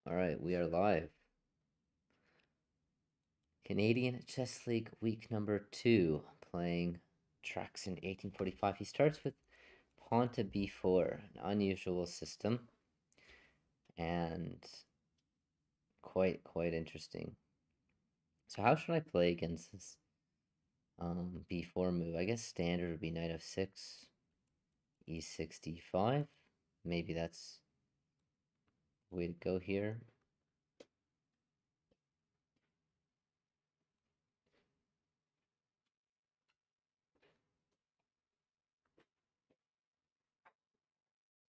All right, we are live. Canadian Chess League week number 2, playing Traxon 1845. He starts with pawn to b4, an unusual system, and quite interesting. So how should I play against this b4 move? I guess standard would be knight f6, e6, d5. Maybe that's the way to go here.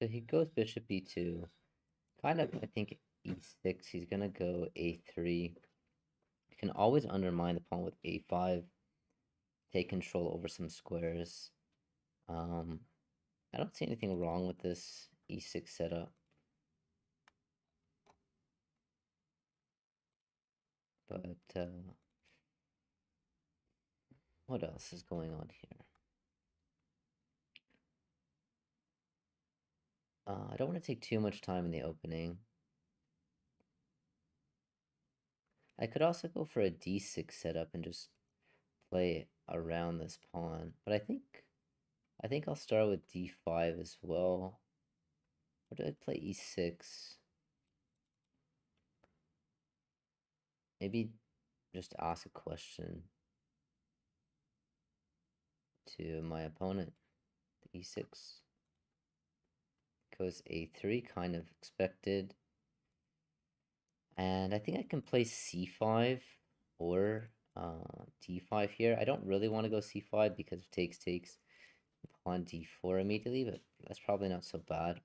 So he goes bishop b2. Kind of, I think e6. He's gonna go a3. You can always undermine the pawn with a5, take control over some squares. Um, I don't see anything wrong with this e6 setup. But what else is going on here? I don't want to take too much time in the opening. I could also go for a d6 setup and just play around this pawn. But I think I'll start with d5 as well. Or do I play e6? Maybe just ask a question to my opponent. The e6 goes a3, kind of expected. And I think I can play c5 or d5 here. I don't really want to go c5 because of takes pawn d4 immediately, but that's probably not so bad.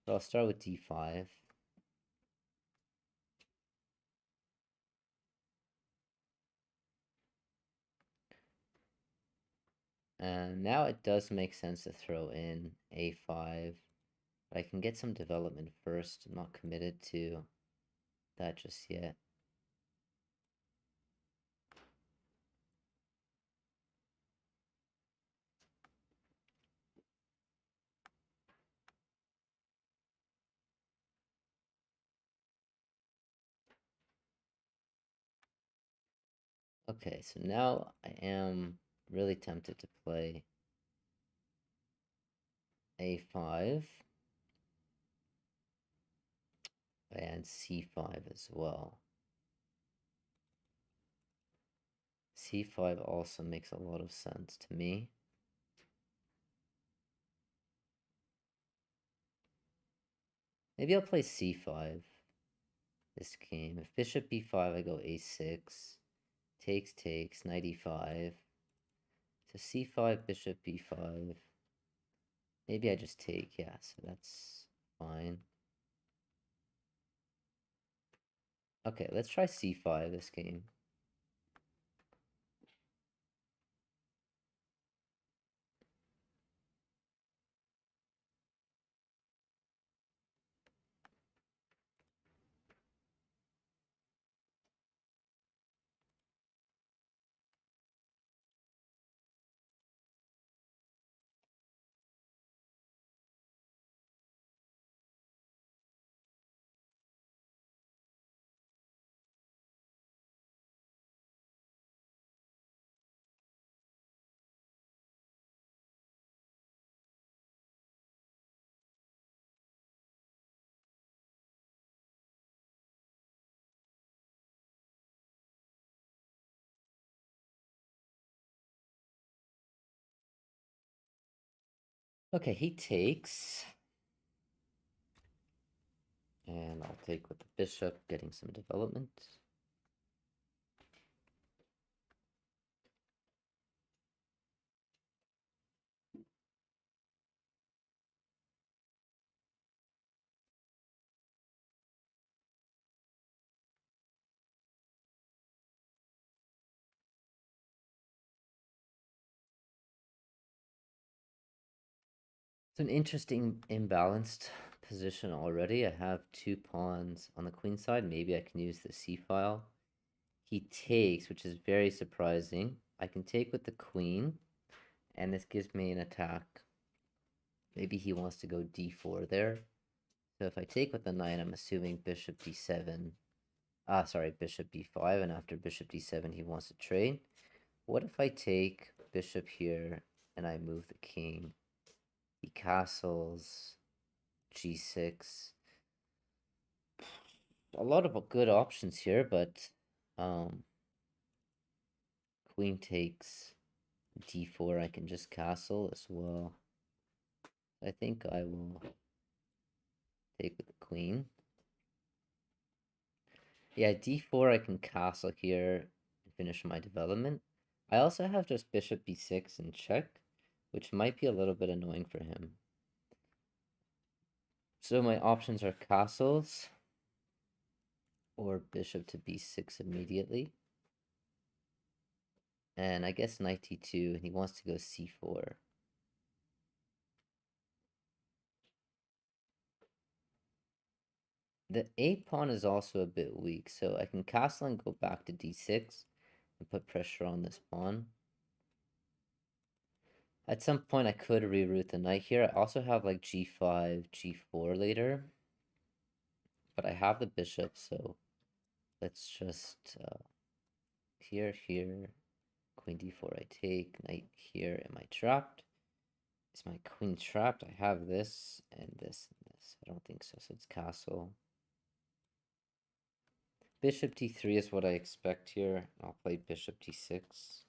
But I'll start with d5. And now it does make sense to throw in a5. But I can get some development first. I'm not committed to that just yet. Okay, so now I am really tempted to play a5 and c5 as well. c5 also makes a lot of sense to me. Maybe I'll play c5 this game. If bishop b5, I go a6. Takes, knight e5. So c5, bishop b5. Maybe I just take, yeah, so that's fine. Okay, let's try c5 this game. Okay, he takes. And I'll take with the bishop, getting some development. It's an interesting imbalanced position already. I have two pawns on the queen side. Maybe I can use the c-file. He takes, which is very surprising. I can take with the queen, and this gives me an attack. Maybe he wants to go d4 there. So if I take with the knight, I'm assuming bishop d7. Ah, sorry, bishop b5, and after bishop d7, he wants to trade. What if I take bishop here and I move the king? He castles g6. A lot of good options here, but queen takes d4. I can just castle as well. I think I will take with the queen. Yeah, d4 I can castle here and finish my development. I also have just bishop b6 and check, which might be a little bit annoying for him. So my options are castles or bishop to b6 immediately. And I guess knight t2, and he wants to go c4. The a pawn is also a bit weak, so I can castle and go back to d6 and put pressure on this pawn. At some point I could reroute the knight here. I also have like g5, g4 later. But I have the bishop, so let's just here, queen d4 I take, knight here. Am I trapped? Is my queen trapped? I have this and this and this. I don't think so, so it's castle. Bishop d3 is what I expect here. I'll play bishop d6.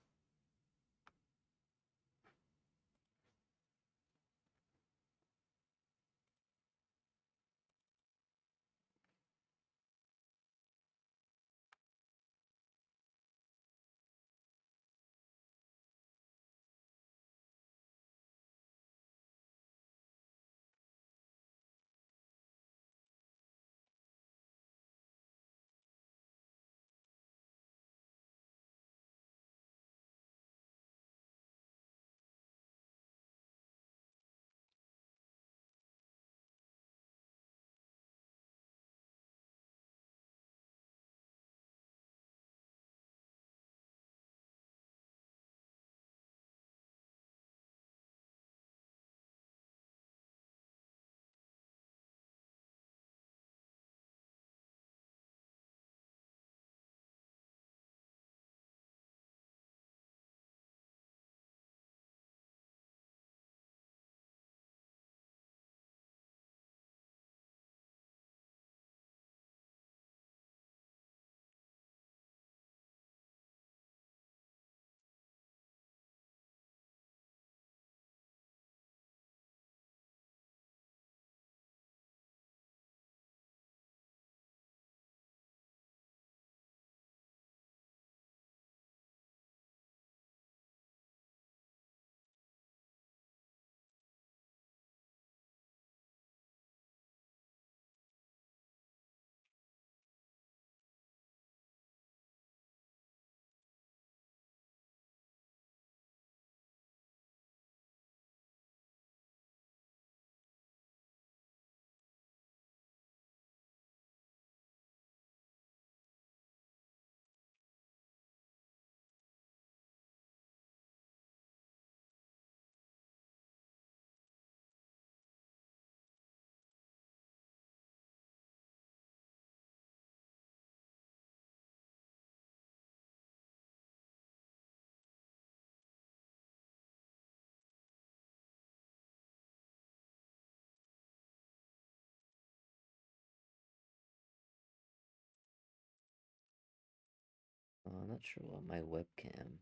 I'm not sure what my webcam.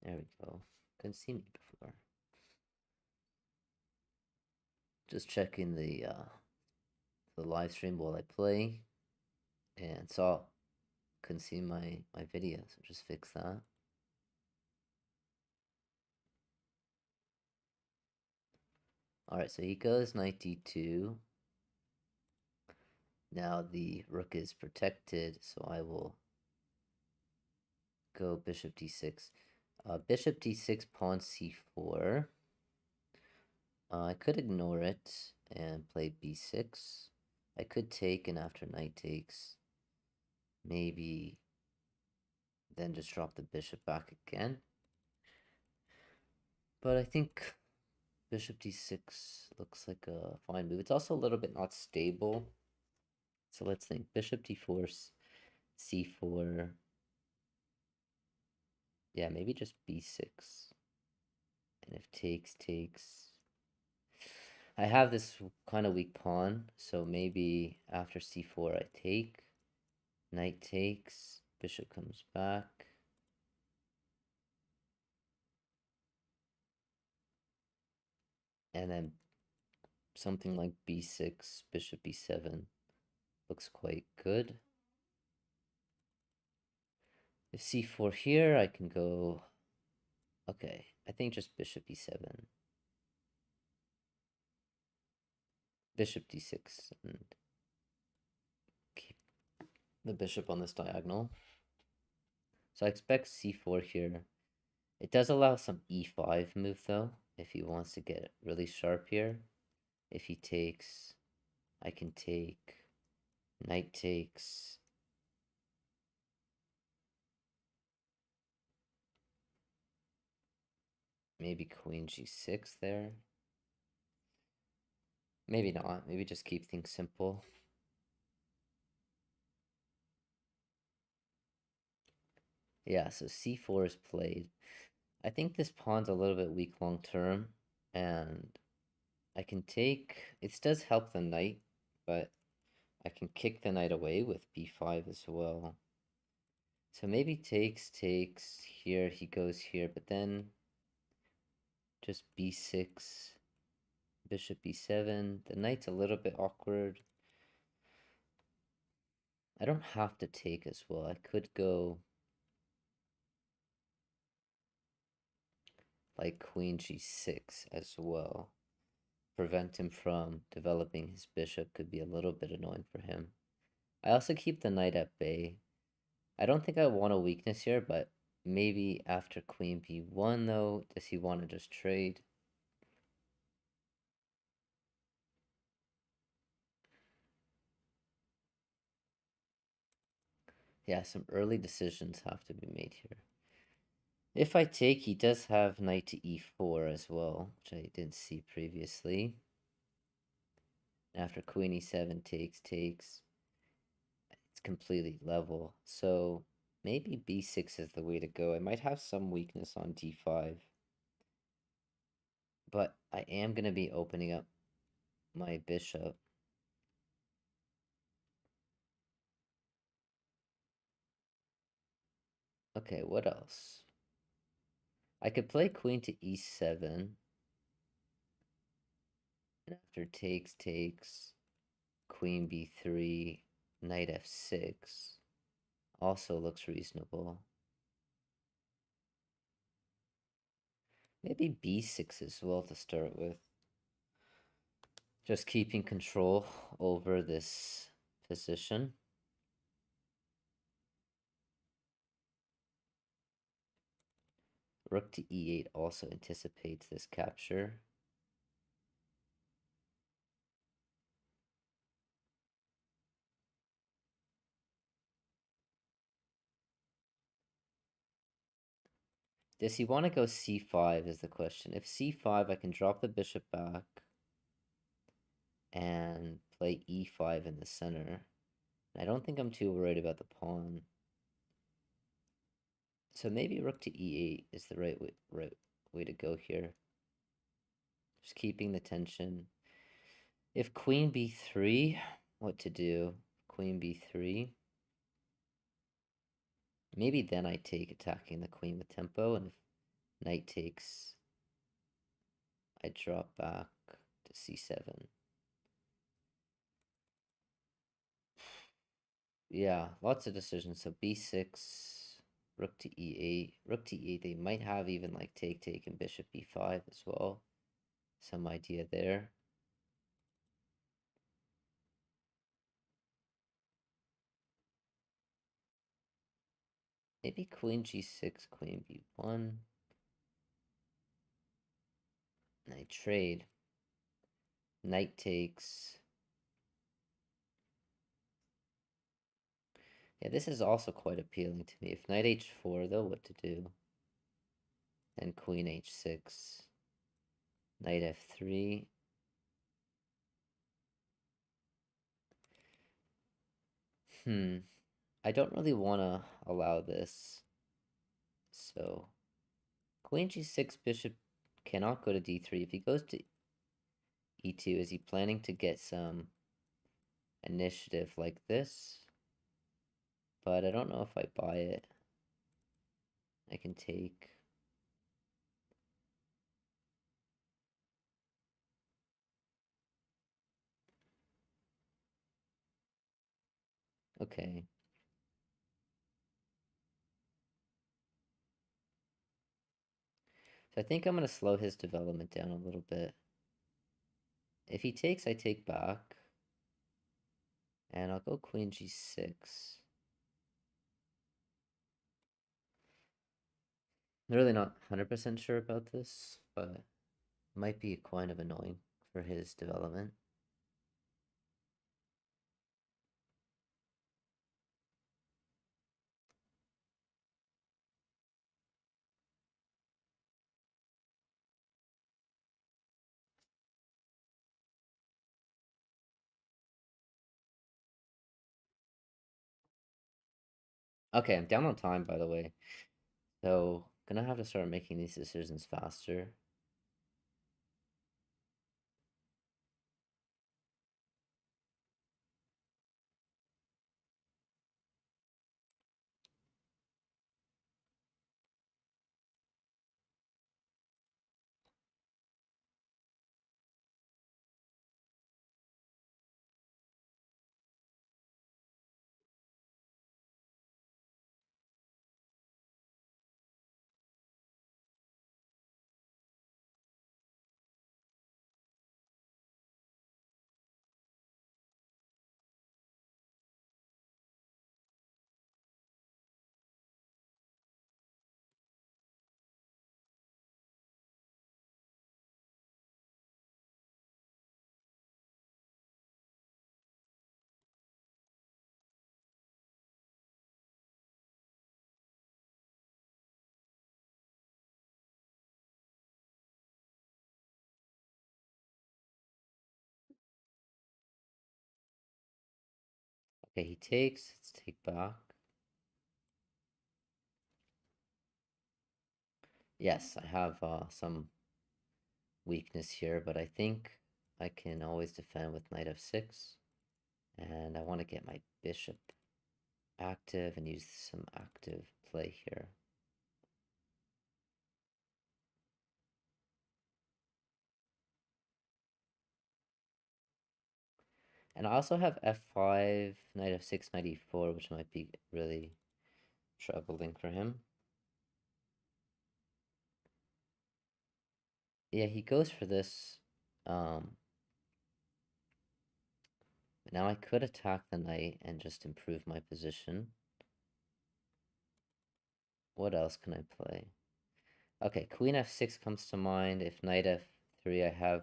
There we go. Couldn't see me before. Just checking the live stream while I play, and saw couldn't see my video, so just fix that. All right, so he goes knight d2. Now the rook is protected, so I will go bishop d6. Bishop d6, pawn c4. I could ignore it and play b6. I could take, and after knight takes, maybe then just drop the bishop back again. But I think Bishop d6 looks like a fine move. It's also a little bit not stable. So let's think. Bishop d4, c4. Yeah, maybe just b6. And if takes, takes. I have this kind of weak pawn, so maybe after c4 I take. Knight takes, bishop comes back. And then something like b6, bishop b7 looks quite good. If c4 here, I can go... Okay, I think just bishop e7. Bishop d6 and keep the bishop on this diagonal. So I expect c4 here. It does allow some e5 move though, if he wants to get really sharp here. If he takes, I can take, knight takes. Maybe queen g6 there. Maybe not, maybe just keep things simple. Yeah, so c4 is played. I think this pawn's a little bit weak long term, and I can take... It does help the knight, but I can kick the knight away with b5 as well. So maybe takes, takes, here, he goes here, but then just b6, bishop b7. The knight's a little bit awkward. I don't have to take as well. I could go like queen g6 as well. Prevent him from developing his bishop, could be a little bit annoying for him. I also keep the knight at bay. I don't think I want a weakness here, but maybe after queen b1 though, does he want to just trade? Yeah, some early decisions have to be made here. If I take, he does have knight to e4 as well, which I didn't see previously. After queen e7 takes, takes. It's completely level. So maybe b6 is the way to go. I might have some weakness on d5. But I am going to be opening up my bishop. Okay, what else? I could play queen to e7. And after takes, takes, queen b3, knight f6. Also looks reasonable. Maybe b6 as well to start with. Just keeping control over this position. Rook to e8 also anticipates this capture. Does he want to go c5 is the question. If c5, I can drop the bishop back and play e5 in the center. I don't think I'm too worried about the pawn. So maybe rook to e8 is the right way to go here. Just keeping the tension. If queen b3, what to do? Queen b3. Maybe then I take attacking the queen with tempo, and if knight takes, I drop back to c7. Yeah, lots of decisions. So b6, rook to e8. Rook to e8, they might have even like take, and bishop b5 as well. Some idea there. Maybe queen g6, queen b1. Knight trade. Knight takes. Yeah, this is also quite appealing to me. If knight h4, though, what to do? Then queen h6. Knight f3. I don't really want to allow this. So, queen g6, bishop cannot go to d3. If he goes to e2, is he planning to get some initiative like this? But I don't know if I buy it. I can take. Okay. So I think I'm going to slow his development down a little bit. If he takes, I take back. And I'll go queen g6. I'm really not 100% sure about this, but it might be kind of annoying for his development. Okay, I'm down on time, by the way. So, gonna have to start making these decisions faster. Okay, he takes. Let's take back. Yes, I have some weakness here, but I think I can always defend with knight f6. And I want to get my bishop active and use some active play here. And I also have f5, knight f6, knight e4, which might be really troubling for him. Yeah, he goes for this. Now I could attack the knight and just improve my position. What else can I play? Okay, queen f6 comes to mind. If knight f3, I have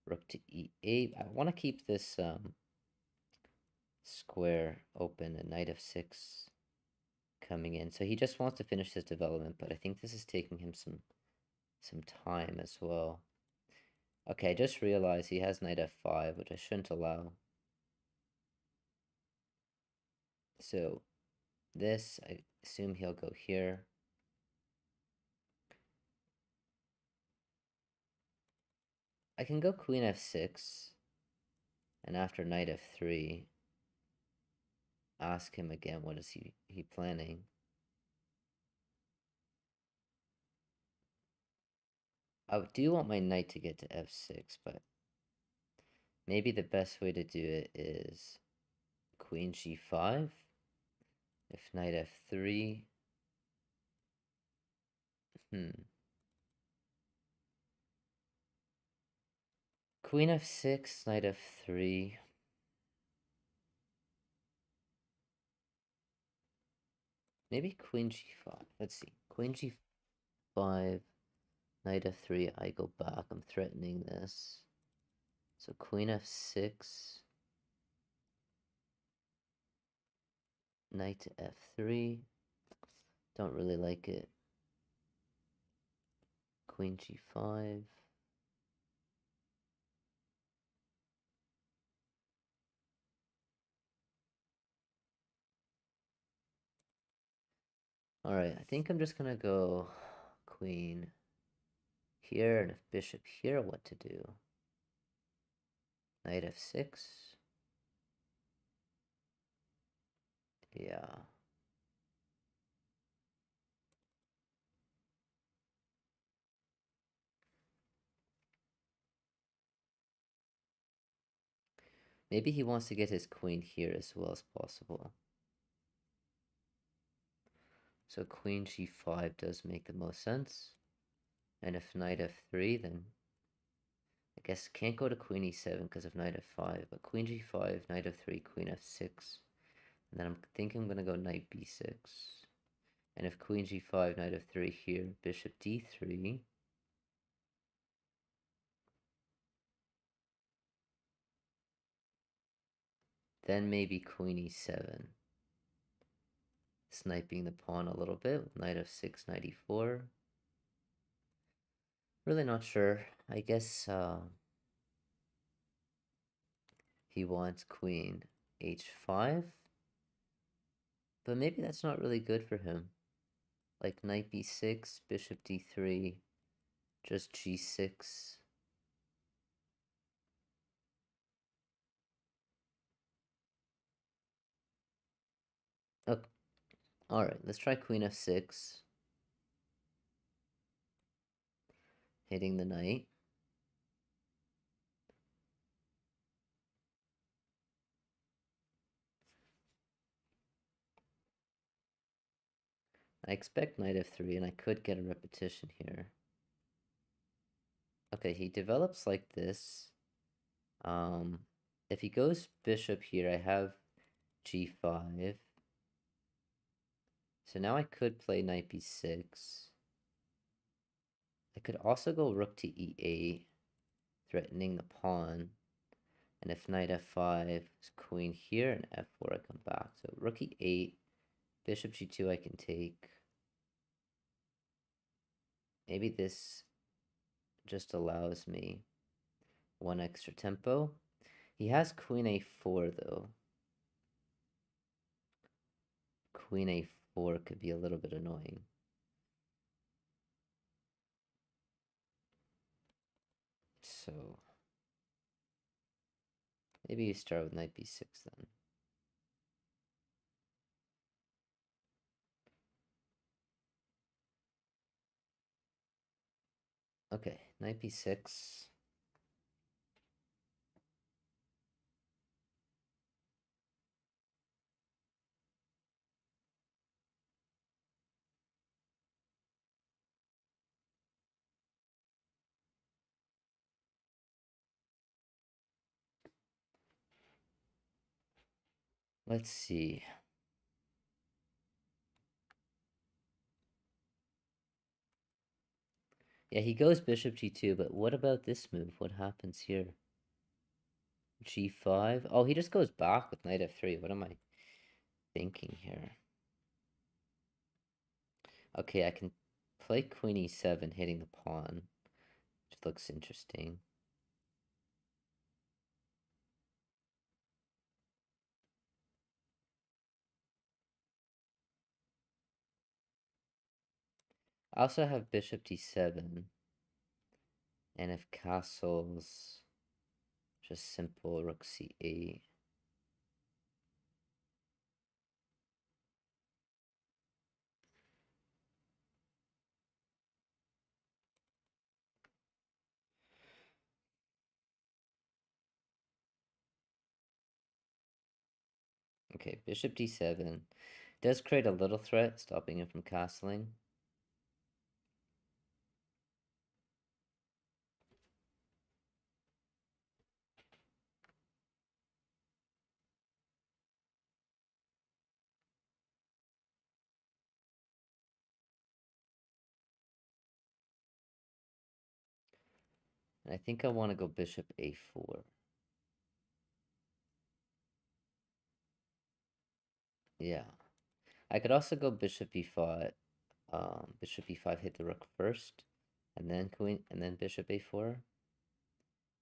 rook to e8. I want to keep this square open and knight f6 coming in. So he just wants to finish his development, but I think this is taking him some time as well. Okay, I just realized he has knight f5, which I shouldn't allow. So this, I assume he'll go here. I can go queen f6, and after knight f3, ask him again, what is he planning? I do want my knight to get to f6, but maybe the best way to do it is queen g5. If knight f3, queen f6, knight f3. Maybe queen g5. Let's see. Queen g5, knight f3. I go back. I'm threatening this. So queen f6, knight to f3. Don't really like it. Queen g5. Alright, I think I'm just gonna go queen here, and if bishop here, what to do? Knight f6. Yeah. Maybe he wants to get his queen here as well as possible. So queen g5 does make the most sense. And if knight f3, then I guess can't go to queen e7 because of knight f5, but queen g5, knight f3, queen f6. And then I'm thinking I'm going to go knight b6. And if queen g5, knight f3 here, bishop d3. Then maybe queen e7. Sniping the pawn a little bit with knight f6, knight e4. Really not sure. I guess he wants queen h5. But maybe that's not really good for him. Like knight b6, bishop d3, just g6. Okay. Alright, let's try queen f6. Hitting the knight. I expect knight f3, and I could get a repetition here. Okay, he develops like this. If he goes bishop here, I have g5. So now I could play knight b6. I could also go rook to e8, threatening the pawn. And if knight f5 is queen here, and f4 I come back. So rook e8, bishop g2 I can take. Maybe this just allows me one extra tempo. He has queen a4 though. Queen a4 could be a little bit annoying. So maybe you start with knight b6 then. Okay, knight b6. Let's see. Yeah, he goes bishop g2, but what about this move? What happens here? g5? Oh, he just goes back with knight f3. What am I thinking here? Okay, I can play queen e7, hitting the pawn, which looks interesting. I also have bishop d7, and if castles, just simple rook c8. Okay, bishop d7 does create a little threat, stopping him from castling. And I think I want to go bishop a4. Yeah. I could also go bishop e5. Bishop e5 hit the rook first, and then queen, and then bishop a4.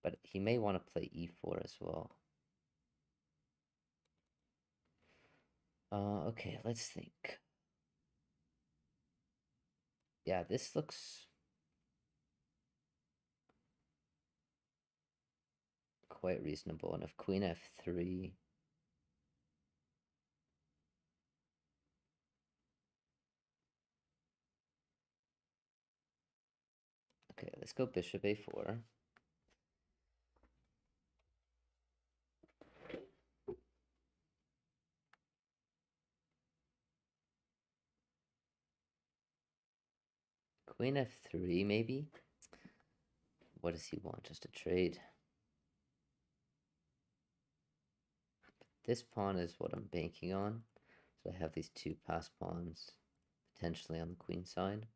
But he may want to play e4 as well. Okay, let's think. Yeah, this looks quite reasonable. And if queen f3, okay, let's go bishop a4. Queen f3, maybe? What does he want? Just a trade? This pawn is what I'm banking on. So I have these two pass pawns potentially on the queen side.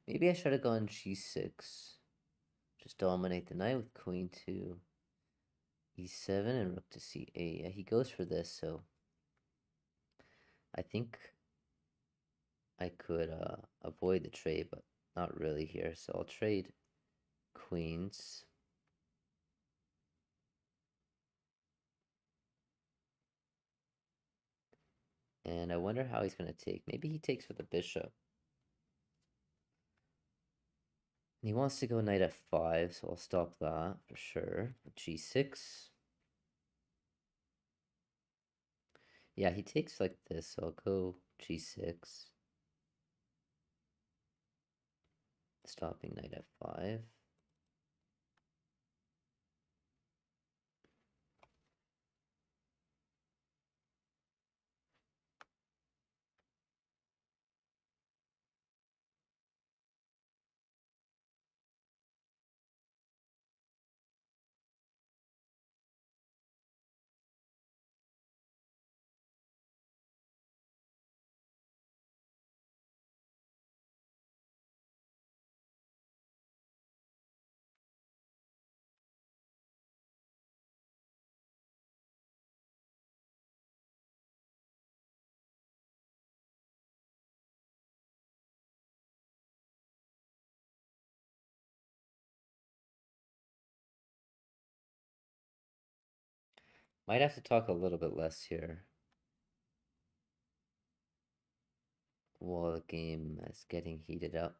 Maybe I should have gone g6. Just dominate the knight with queen to e7 and rook to c8. Yeah, he goes for this, so I think I could avoid the trade, but not really here. So I'll trade queens. And I wonder how he's going to take. Maybe he takes with the bishop. And he wants to go knight f5, so I'll stop that for sure. G6. Yeah, he takes like this, so I'll go g6. Stopping knight f5. Might have to talk a little bit less here while the game is getting heated up.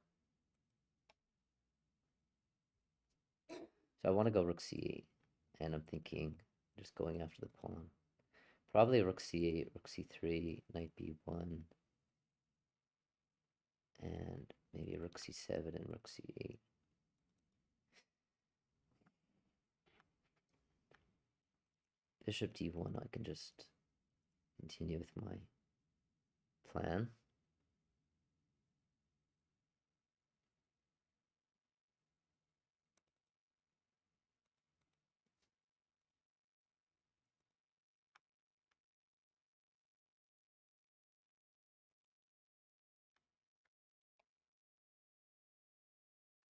So I want to go rook c8, and I'm thinking just going after the pawn. Probably rook c8, rook c3, knight b1, and maybe rook c7 and rook c8. Bishop d1, I can just continue with my plan.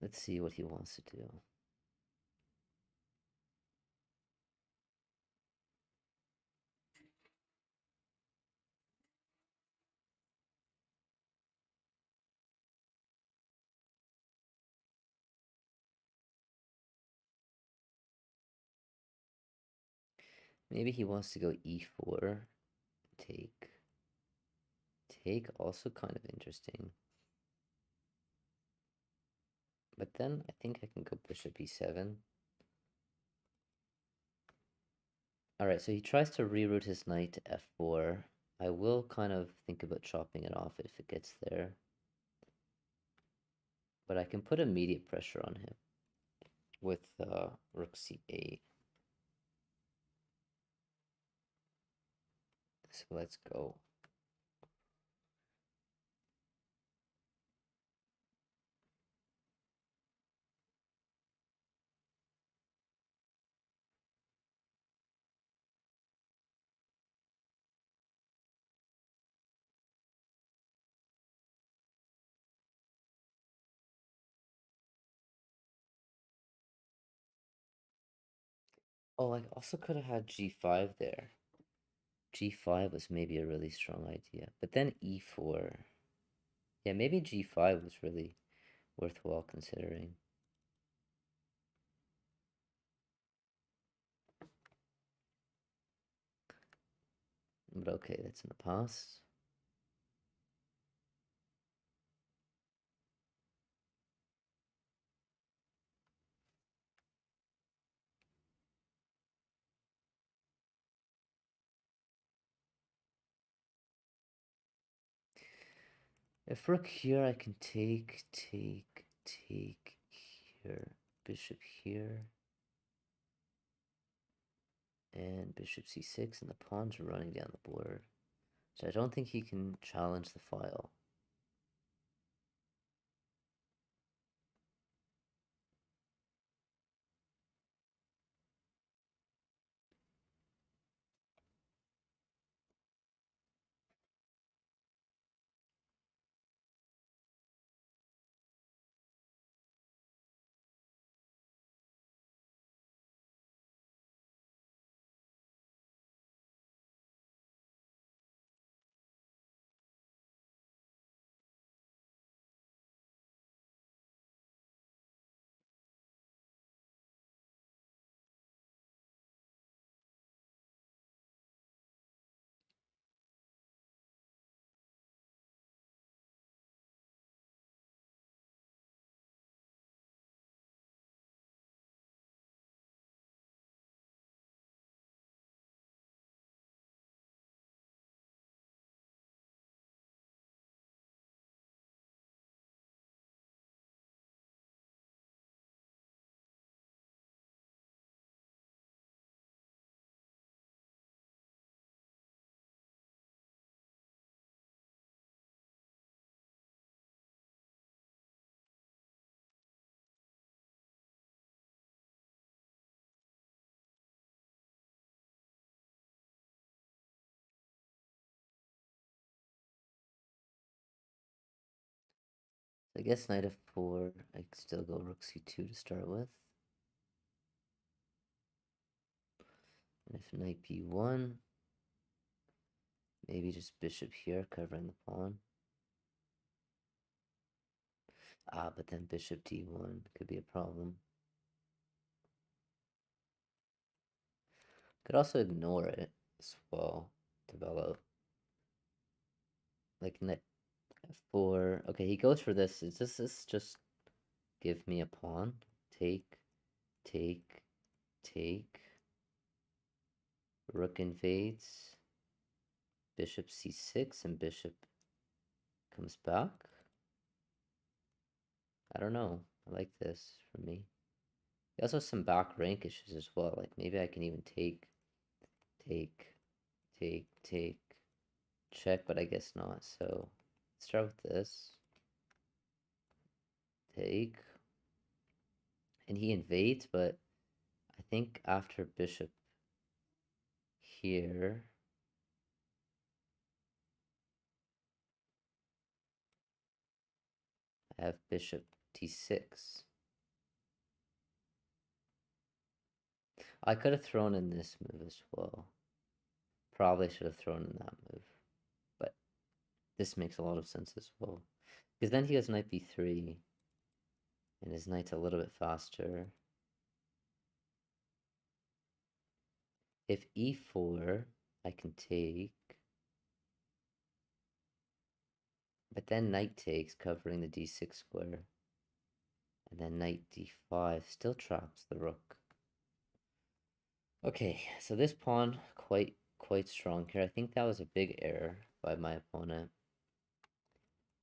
Let's see what he wants to do. Maybe he wants to go e4, take. Take, also kind of interesting. But then I think I can go bishop e7. Alright, so he tries to reroute his knight to f4. I will kind of think about chopping it off if it gets there. But I can put immediate pressure on him with rook c8. So let's go. Oh, I also could have had g5 there. G5 was maybe a really strong idea. But then e4. Yeah, maybe g5 was really worthwhile considering. But okay, that's in the past. If rook here, I can take here. Bishop here. And bishop c6, and the pawns are running down the board. So I don't think he can challenge the file. I guess knight f4, I could still go rook c2 to start with. And if knight b1, maybe just bishop here covering the pawn. Ah, but then bishop d1 could be a problem. Could also ignore it as well, develop. Like knight f4. Okay, he goes for this. Is this just give me a pawn? Take, take, take. Rook invades. Bishop c6 and bishop comes back. I don't know. I like this for me. He also has some back rank issues as well. Like maybe I can even take, take, check, but I guess not. So let's start with this. Take. And he invades, but I think after bishop here, I have bishop t6. I could have thrown in this move as well. Probably should have thrown in that move. But this makes a lot of sense as well. Because then he has knight b3. And his knight's a little bit faster. If e4, I can take. But then knight takes, covering the d6 square. And then knight d5 still traps the rook. Okay, so this pawn quite strong here. I think that was a big error by my opponent.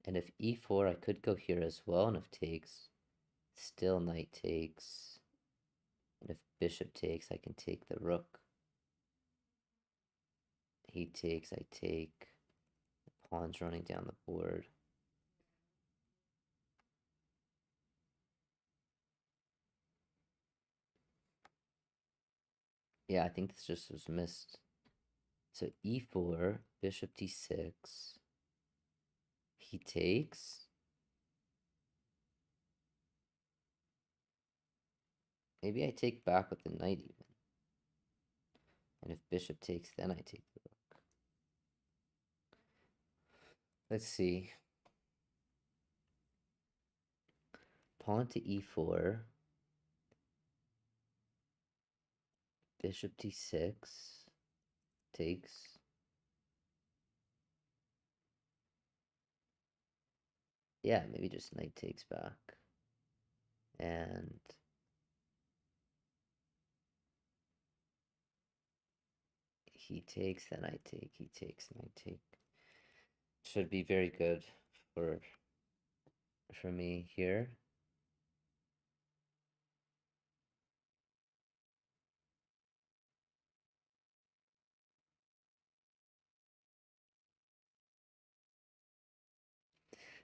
And if e4, I could go here as well, and if takes, still knight takes. And if bishop takes, I can take the rook. He takes, I take. The pawn's running down the board. Yeah, I think this just was missed. So e4, bishop d6. He takes. Maybe I take back with the knight even. And if bishop takes, then I take the rook. Let's see. Pawn to e4. Bishop d6. Takes. Yeah, maybe just knight takes back. And he takes, then I take, he takes, and I take. Should be very good for me here.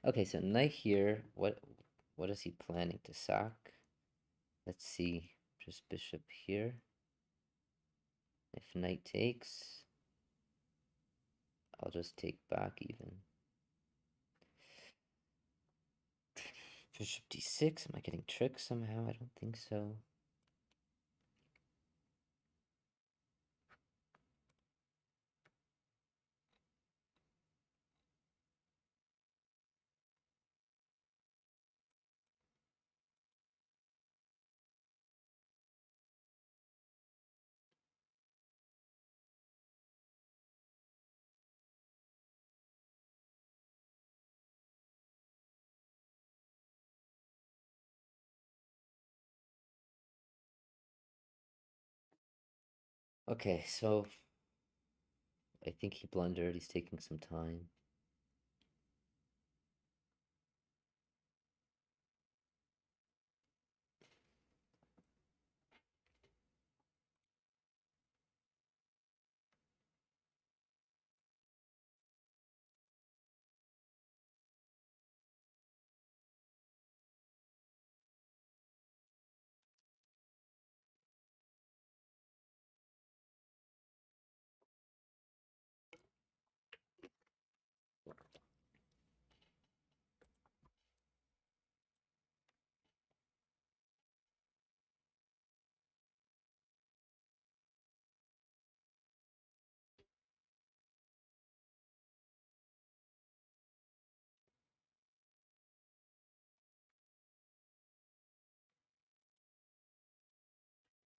Okay, so knight here. What is he planning to sack? Let's see. Just bishop here. If knight takes, I'll just take back even. Bishop d6. Am I getting tricked somehow? I don't think so. Okay, so I think he blundered. He's taking some time.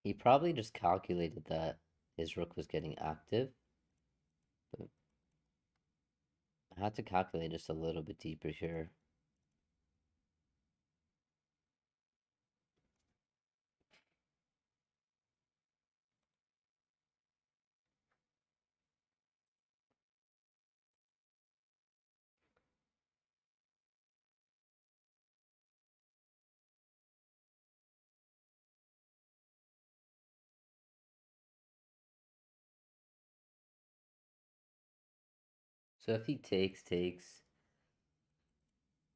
He probably just calculated that his rook was getting active. But I had to calculate just a little bit deeper here. So if he takes,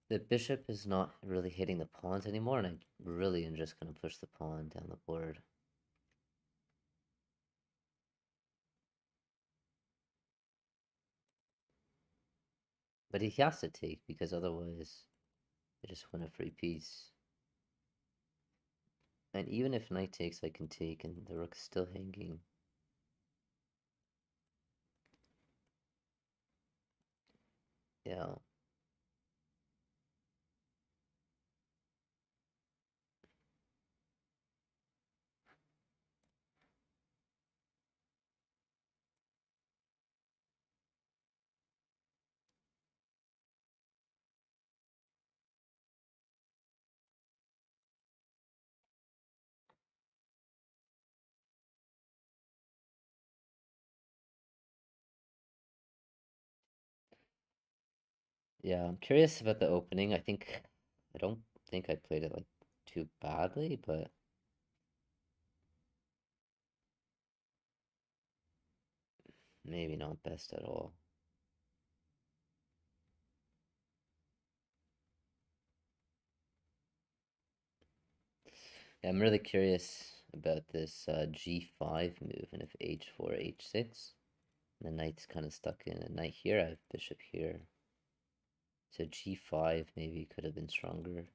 the bishop is not really hitting the pawns anymore, and I really am just going to push the pawn down the board. But he has to take, because otherwise I just win a free piece. And even if knight takes, I can take, and the rook's still hanging. Yeah. Yeah, I'm curious about the opening. I don't think I played it like too badly, but maybe not best at all. Yeah, I'm really curious about this g5 move, and if h4, h6. The knight's kind of stuck in a knight here. I have bishop here. So g5 maybe could have been stronger.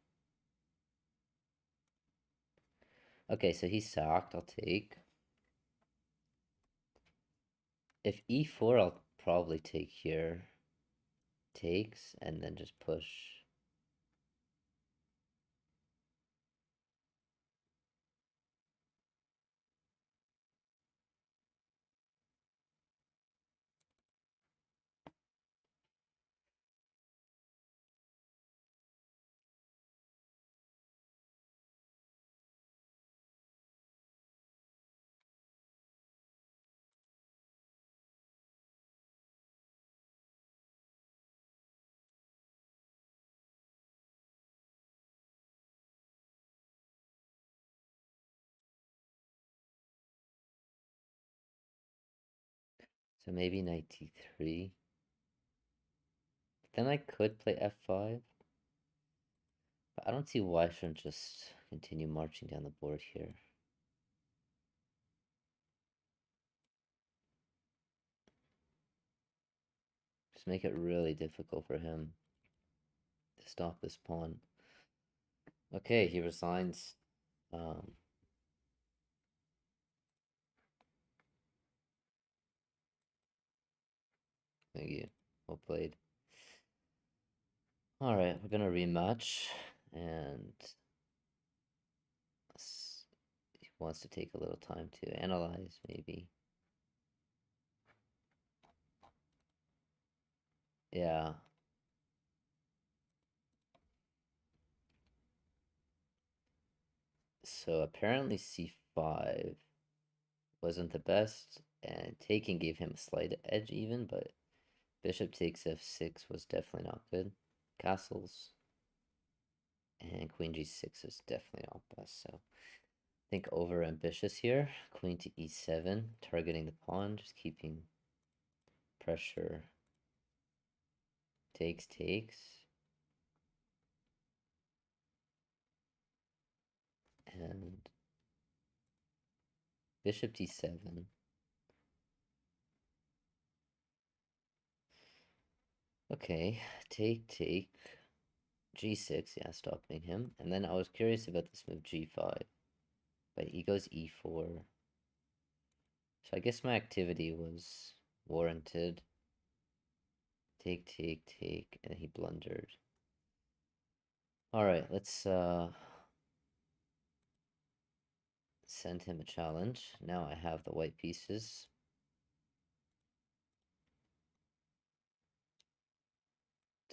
Okay, so he's sacked. I'll take. If e4, I'll probably take here. Takes, and then just push. So maybe knight t3. Then I could play f5. But I don't see why I shouldn't just continue marching down the board here. Just make it really difficult for him to stop this pawn. Okay, he resigns. Thank you. Well played. Alright, we're gonna rematch. And he wants to take a little time to analyze, maybe. Yeah. So apparently c5 wasn't the best, and taking gave him a slight edge even, but bishop takes f6 was definitely not good. Castles. And queen g6 is definitely not best, so I think over ambitious here. Queen to e7, targeting the pawn, just keeping pressure. Takes, takes. And bishop d7. Okay, take, take. g6, yeah, stopping him. And then I was curious about this move g5. But he goes e4. So I guess my activity was warranted. Take, take, take. And he blundered. Alright, let's send him a challenge. Now I have the white pieces.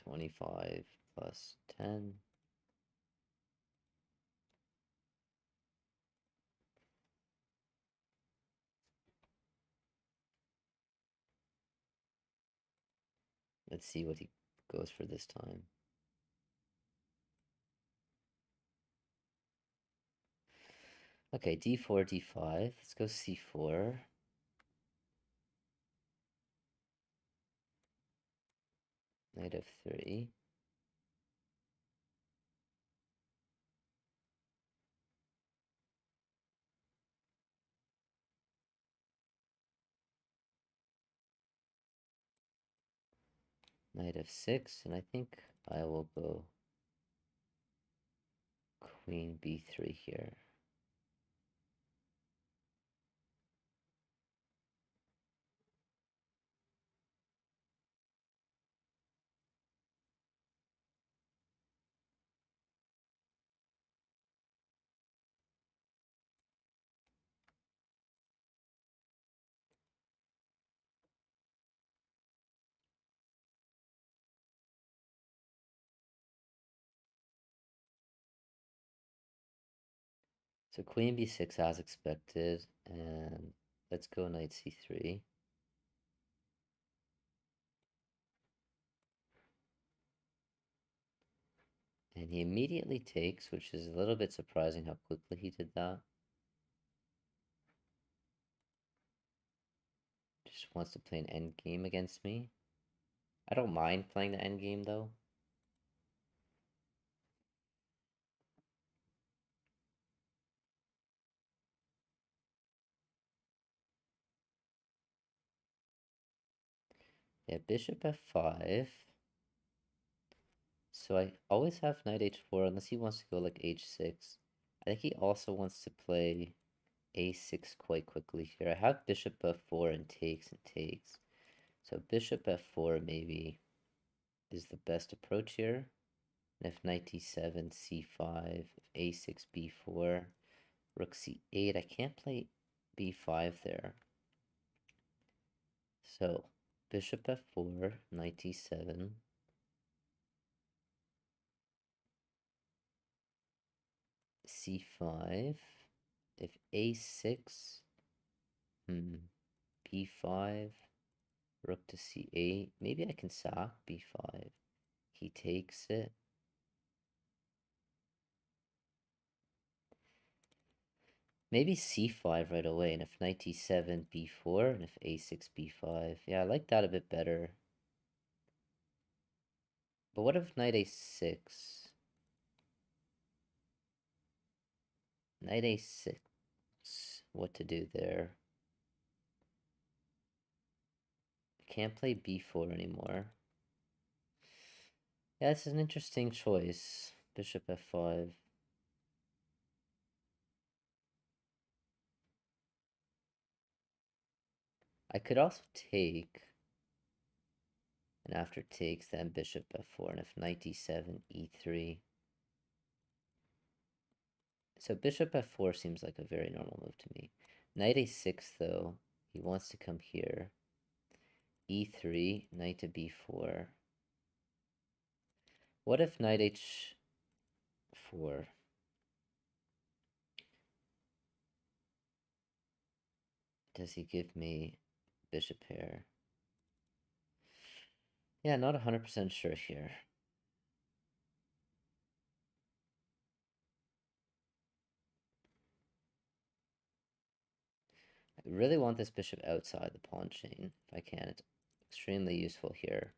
+25 +10. Let's see what he goes for this time. Okay, d4, d5. Let's go c4. Knight f3. Knight f6, and I think I will go queen b3 here. So queen b6 as expected, and let's go knight c3. And he immediately takes, which is a little bit surprising how quickly he did that. Just wants to play an endgame against me. I don't mind playing the endgame though. Yeah, bishop f5. So I always have knight h4 unless he wants to go like h6. I think he also wants to play a6 quite quickly here. I have bishop f4 and takes and takes. So bishop f4 maybe is the best approach here. And if knight d7, c5, if a6, b4, rook c8, I can't play b5 there. So bishop f4, knight d7. c5, if a6, b5, rook to c8, maybe I can sack b5. He takes it. Maybe c5 right away, and if knight d7, b4, and if a6, b5. Yeah, I like that a bit better. But what if knight a6? Knight a6. What to do there? Can't play b4 anymore. Yeah, it's an interesting choice. Bishop f5. I could also take, and after takes, then bishop f4, and if knight d7, e3. So bishop f4 seems like a very normal move to me. Knight a6, though, he wants to come here. e3, knight to b4. What if knight h4? Does he give me bishop pair? Yeah, not 100% sure here. I really want this bishop outside the pawn chain if I can. It's extremely useful here.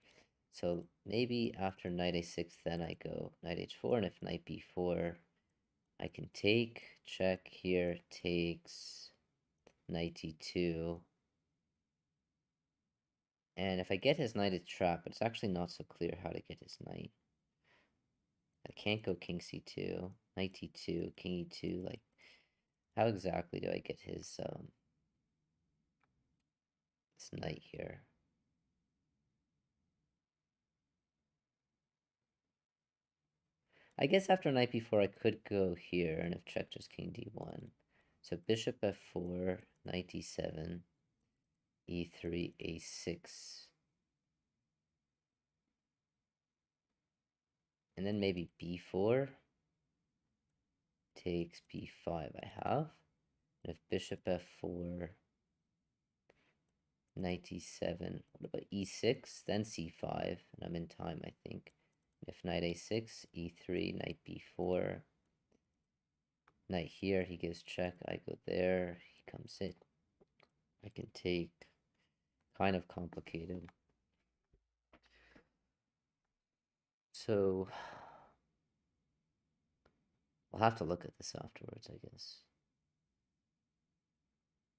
So maybe after knight a6, then I go knight h4, and if knight b4, I can take, check here, takes, knight d2. And if I get his knight, it's trapped, but it's actually not so clear how to get his knight. I can't go king c2, knight d2, king e2, like, how exactly do I get his knight here? I guess after knight b4 I could go here, and if check, just king d1. So bishop f4, knight d7, e3, a6. And then maybe b4 takes b5 I have. And if bishop f4, knight d7, what about e6, then c5, and I'm in time, I think. And if knight a6, e3, knight b4, knight here, he gives check, I go there, he comes in. I can take, kind of complicated. So, we'll have to look at this afterwards, I guess.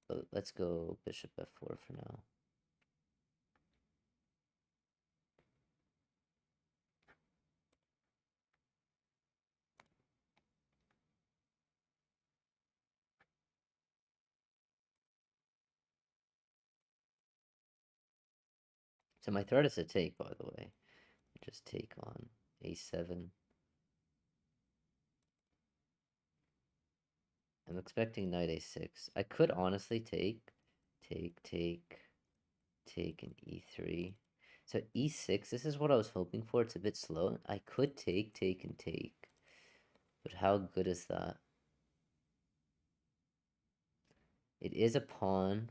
But let's go bishop f4 for now. So my threat is to take, by the way. Just take on a7. I'm expecting knight a6. I could honestly take, and e3. So e6, this is what I was hoping for. It's a bit slow. I could take, and take. But how good is that? It is a pawn.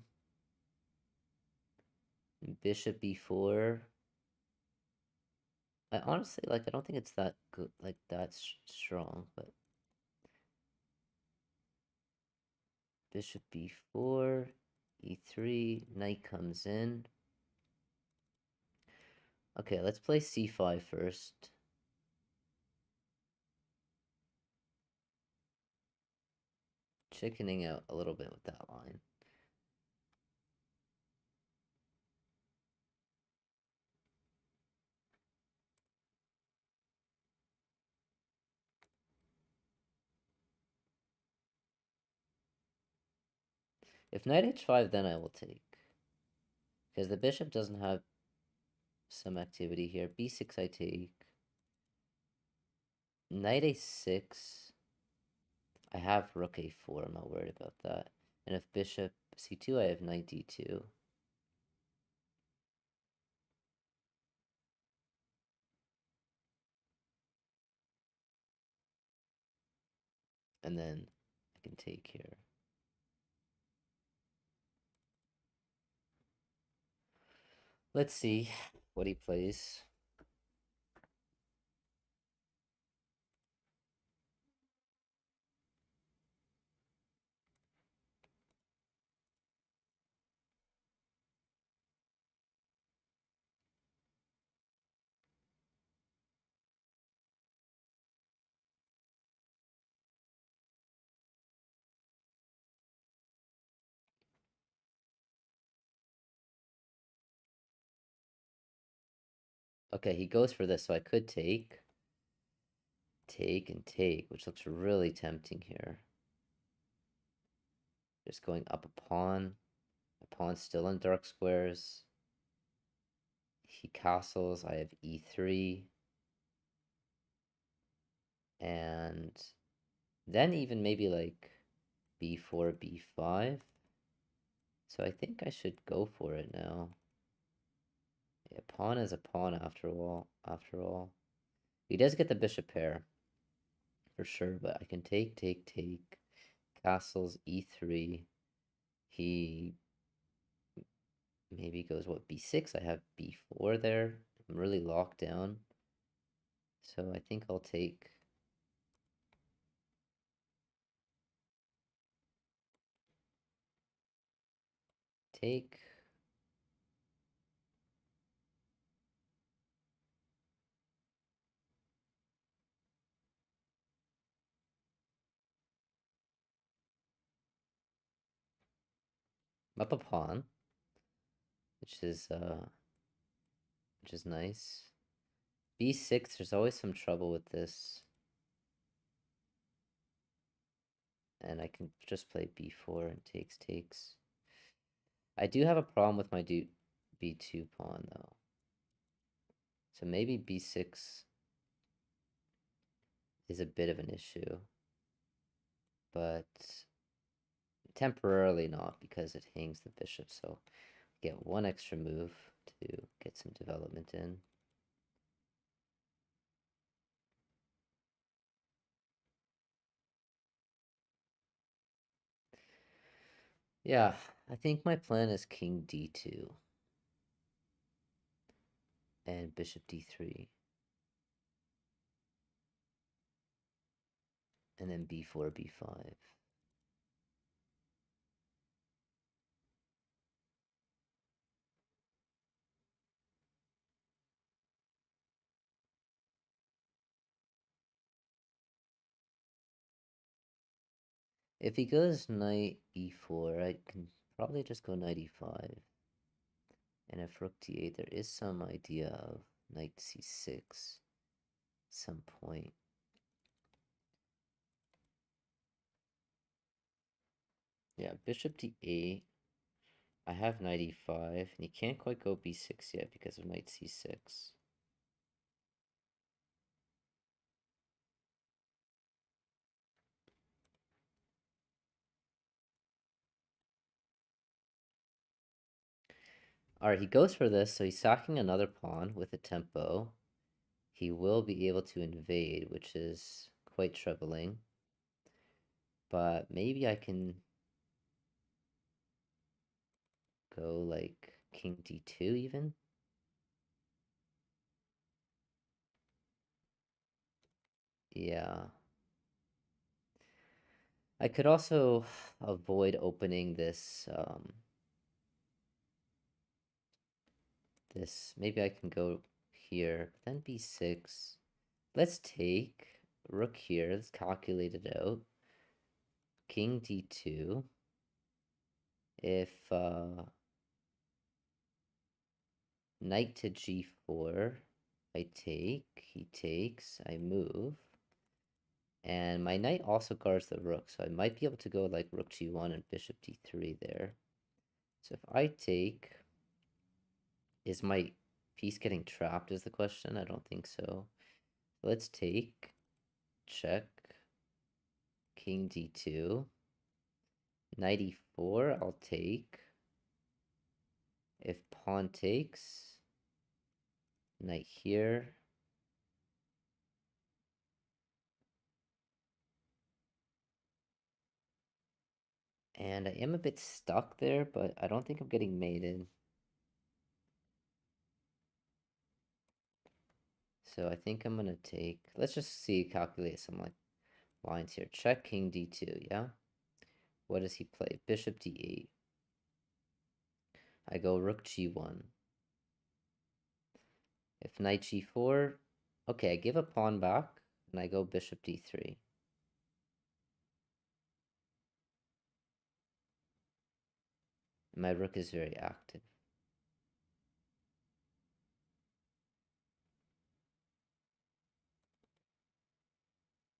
Bishop b4. I honestly, like, I don't think it's that good, like, that strong, but bishop b4, e3, knight comes in. Okay, let's play c5 first. Chickening out a little bit with that line. If knight h5, then I will take. Because the bishop doesn't have some activity here. b6 I take. Knight a6. I have rook a4. I'm not worried about that. And if bishop c2, I have knight d2. And then I can take here. Let's see what he plays. Okay, he goes for this, so I could take, and take, which looks really tempting here. Just going up a pawn. My pawn's still in dark squares. He castles. I have e3. And then even maybe like b4, b5. So I think I should go for it now. Yeah, pawn is a pawn after all. He does get the bishop pair for sure, but I can take, take. Castles e3. He maybe goes what, b6. I have b4 there. I'm really locked down. So I think I'll take. Take. Up a pawn, which is nice. b6, there's always some trouble with this. And I can just play b4 and takes. I do have a problem with my b2 pawn though. So maybe b6 is a bit of an issue. But temporarily not, because it hangs the bishop, so get one extra move to get some development in. Yeah, I think my plan is king d2 and bishop d3 and then b4, b5. If he goes knight e4, I can probably just go knight e5. And if rook d8, there is some idea of knight c6 some point. Yeah, bishop d8. I have knight e5, and he can't quite go b6 yet because of knight c6. Alright, he goes for this, so he's sacking another pawn with a tempo. He will be able to invade, which is quite troubling. But maybe I can go like king d2 even. Yeah. I could also avoid opening this, maybe I can go here, but then b6. Let's take rook here, let's calculate it out. King d2. If knight to g4, I take, he takes, I move. And my knight also guards the rook, so I might be able to go like rook g1 and bishop d3 there. So if I take, is my piece getting trapped is the question? I don't think so. Let's take, check, king d2, knight e4, I'll take. If pawn takes, knight here. And I am a bit stuck there, but I don't think I'm getting mated. So I think I'm gonna take, let's just see, calculate some like lines here. Check king d2, yeah? What does he play? Bishop d8. I go rook g1. If knight g4, okay, I give a pawn back, and I go bishop d3. My rook is very active.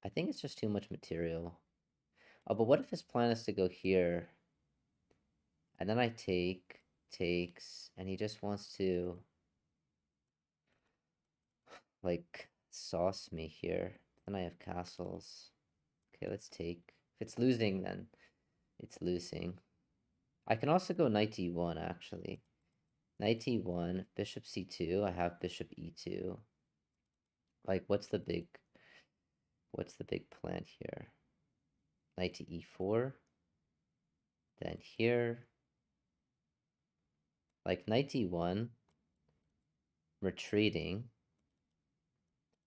I think it's just too much material. Oh, but what if his plan is to go here? And then I takes, and he just wants to, like, sauce me here. Then I have castles. Okay, let's take. If it's losing, then it's losing. I can also go knight e1, actually. Knight e1, bishop c2, I have bishop e2. Like, what's the big plan here? Knight to e4. Then here, like knight e1, retreating,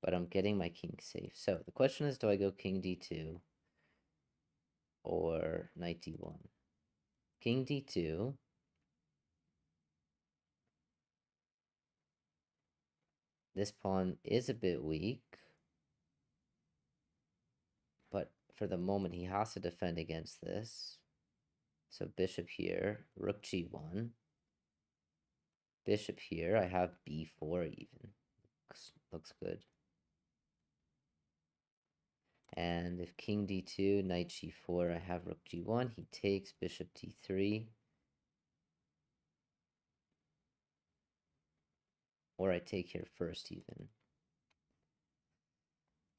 but I'm getting my king safe. So the question is, do I go king d2 or knight d1? King d2. This pawn is a bit weak, but for the moment he has to defend against this. So bishop here, rook g1. Bishop here, I have b4 even. Looks good. And if king d2, knight g4, I have rook g1. He takes bishop d3. Or I take here first even.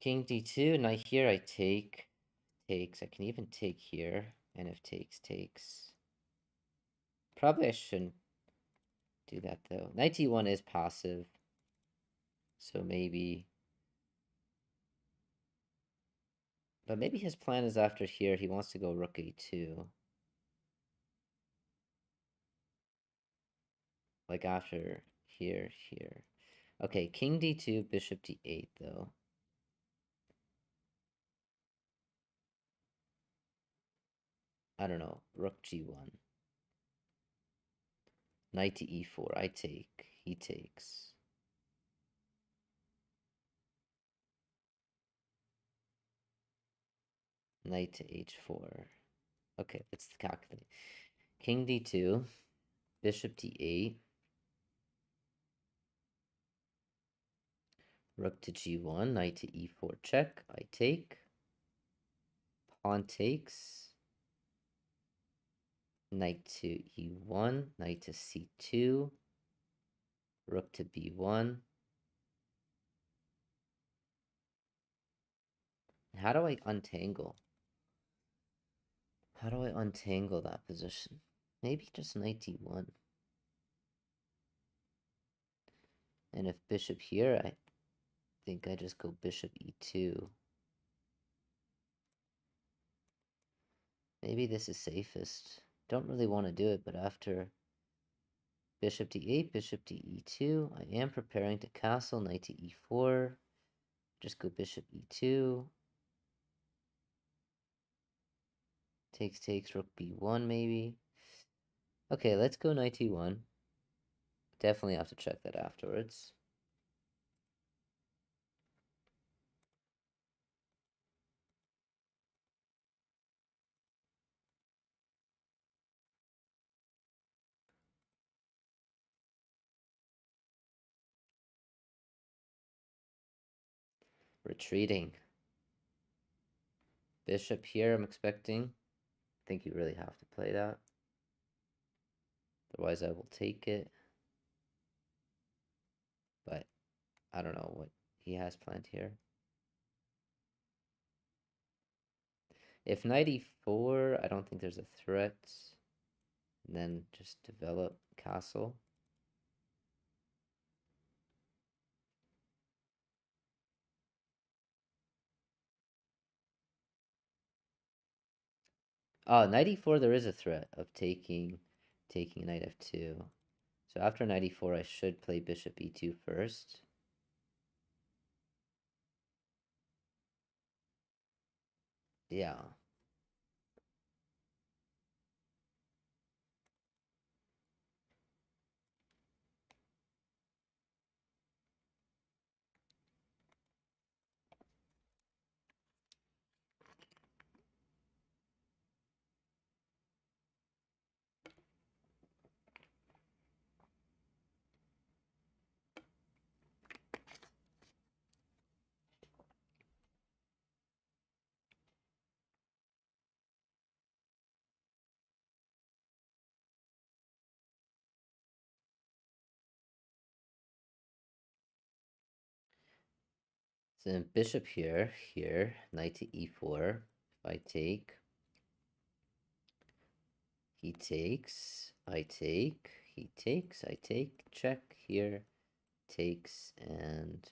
King d2, knight here, I take. Takes. I can even take here. And if takes, takes. Probably I shouldn't do that though. Knight d1 is passive. So maybe. But maybe his plan is after here, he wants to go rook a2. Like after here, here. Okay, king d2, bishop d8 though. I don't know, rook g1. Knight to e4, I take, he takes. Knight to h4. Okay, let's calculate. King d2, bishop d8, rook to g1, knight to e4 check, I take. Pawn takes. Knight to e1, knight to c2, rook to b1. How do I untangle? How do I untangle that position? Maybe just knight d1. And if bishop here, I think I just go bishop e2. Maybe this is safest. Don't really want to do it, but after bishop d8, bishop to e2, I am preparing to castle, knight to e4. Just go bishop e2. Takes, rook b1 maybe. Okay, let's go knight e1. Definitely have to check that afterwards. Retreating. Bishop here, I'm expecting. I think you really have to play that. Otherwise, I will take it. But I don't know what he has planned here. If knight e4, I don't think there's a threat. And then just develop castle. Knight e4, there is a threat of taking knight f2. So after knight e4, I should play bishop e2 first. Yeah. So then bishop here, knight to e4. If I take, he takes, I take, he takes, I take, check here, takes, and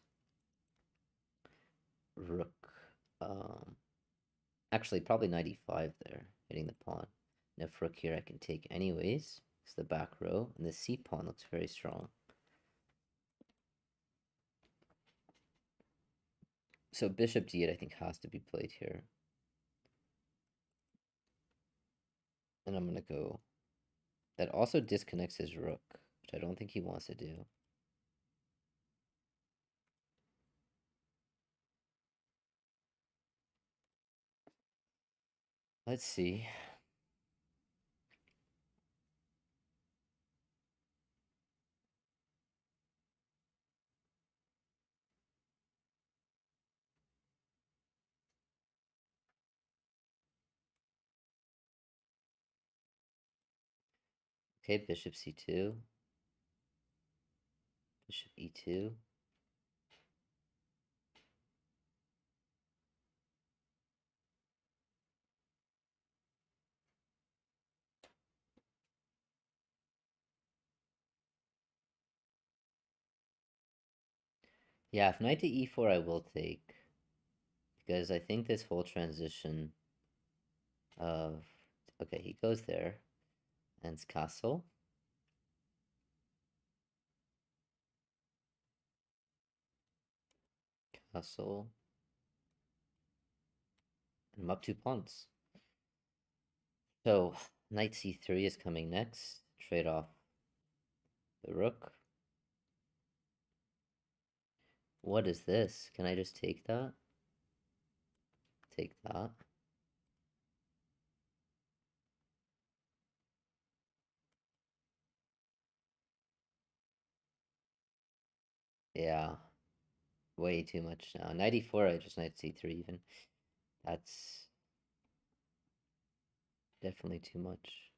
rook. Actually, probably knight e5 there, hitting the pawn. And if rook here, I can take anyways. It's the back row, and the c pawn looks very strong. So bishop d8, I think, has to be played here. And I'm going to go... That also disconnects his rook, which I don't think he wants to do. Let's see. Okay, bishop c2. Bishop e2. Yeah, if knight to e4, I will take. Because I think this whole transition of... Okay, he goes there. And it's castle. Castle. And I'm up 2 pawns. So, knight c3 is coming next. Trade off the rook. What is this? Can I just take that? Take that. Yeah. Way too much now. Knight e4, I just knight c3 even. That's definitely too much.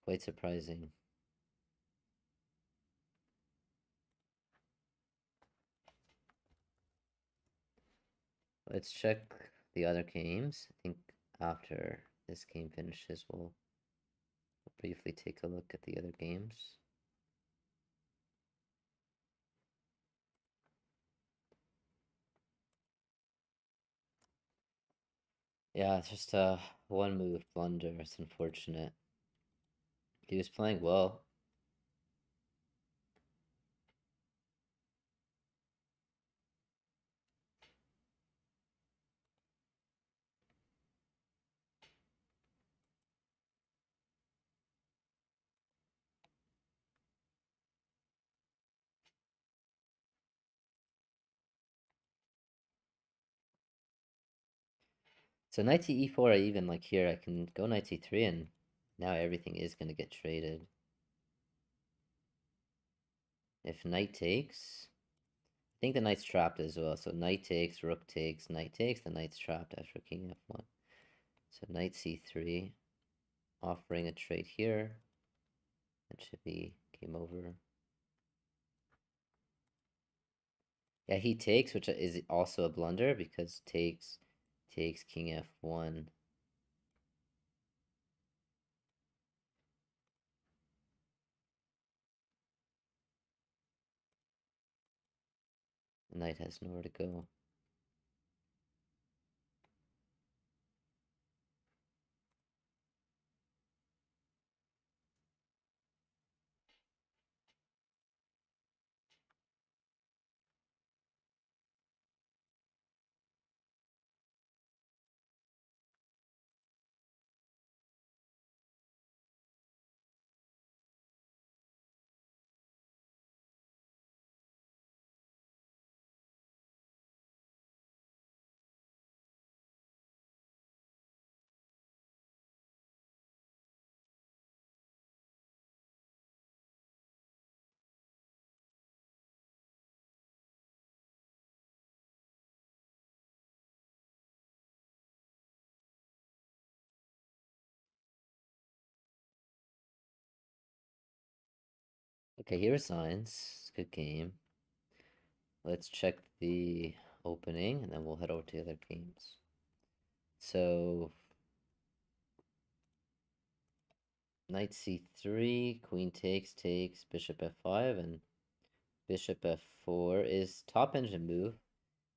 Quite surprising. Let's check the other games. I think after this game finishes, we'll briefly take a look at the other games. Yeah, it's just a one move blunder. It's unfortunate. He was playing well. So knight to e4, I even like here, I can go knight c3 and Now everything is going to get traded. If knight takes, I think the knight's trapped as well. So knight takes, rook takes, knight takes, the knight's trapped after king f1. So knight c3, offering a trade here. That should be game over. Yeah, he takes, which is also a blunder because takes king f1. The knight has nowhere to go. Okay, here are signs. Good game. Let's check the opening and then we'll head over to the other games. So knight c3, queen takes, bishop f5, and bishop f4 is top engine move.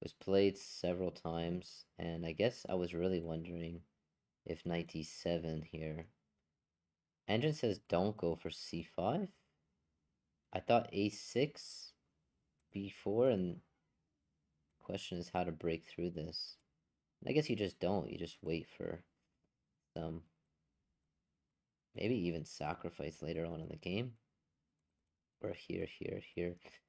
Was played several times, and I guess I was really wondering if knight e7 here. Engine says don't go for c5. I thought a6, b4, and question is how to break through this. And I guess you just don't. You just wait for some, maybe even sacrifice later on in the game. Or here.